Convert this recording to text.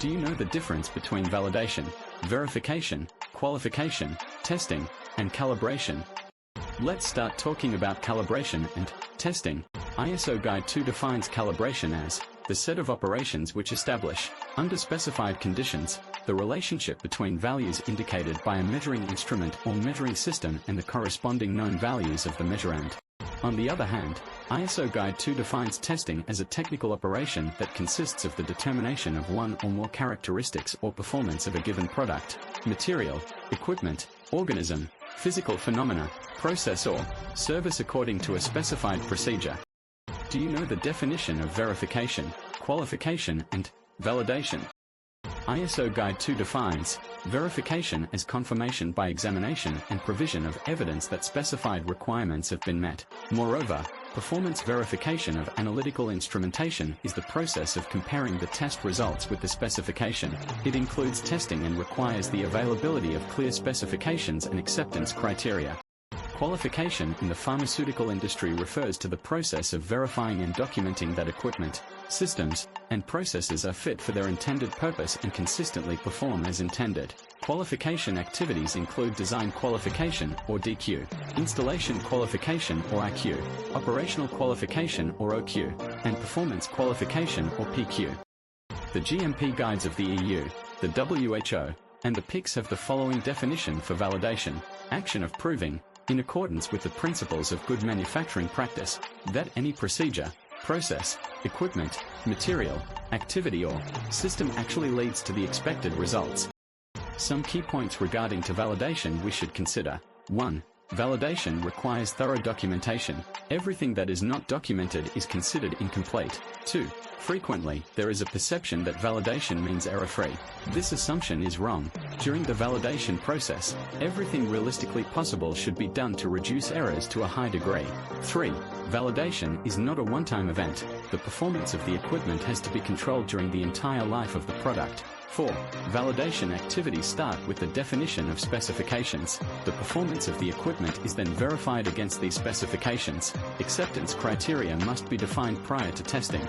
Do you know the difference between validation, verification, qualification, testing, and calibration? Let's start talking about calibration and testing. ISO Guide 2 defines calibration as the set of operations which establish, under specified conditions, the relationship between values indicated by a measuring instrument or measuring system and the corresponding known values of the measurand. On the other hand, ISO Guide 2 defines testing as a technical operation that consists of the determination of one or more characteristics or performance of a given product, material, equipment, organism, physical phenomena, process or service according to a specified procedure. Do you know the definition of verification, qualification, and validation? ISO Guide 2 defines verification as confirmation by examination and provision of evidence that specified requirements have been met. Moreover, performance verification of analytical instrumentation is the process of comparing the test results with the specification. It includes testing and requires the availability of clear specifications and acceptance criteria. Qualification in the pharmaceutical industry refers to the process of verifying and documenting that equipment, systems, and processes are fit for their intended purpose and consistently perform as intended. Qualification activities include design qualification, or DQ, installation qualification, or IQ, operational qualification, or OQ, and performance qualification, or PQ. The GMP guides of the EU, the WHO, and the PICS have the following definition for validation: action of proving, in accordance with the principles of good manufacturing practice, that any procedure, process, equipment, material, activity or system actually leads to the expected results. Some key points regarding to validation we should consider. 1. Validation requires thorough documentation. Everything that is not documented is considered incomplete. 2. Frequently, there is a perception that validation means error-free. This assumption is wrong. During the validation process, everything realistically possible should be done to reduce errors to a high degree. 3. Validation is not a one-time event. The performance of the equipment has to be controlled during the entire life of the product. 4. Validation activities start with the definition of specifications. The performance of the equipment is then verified against these specifications. Acceptance criteria must be defined prior to testing.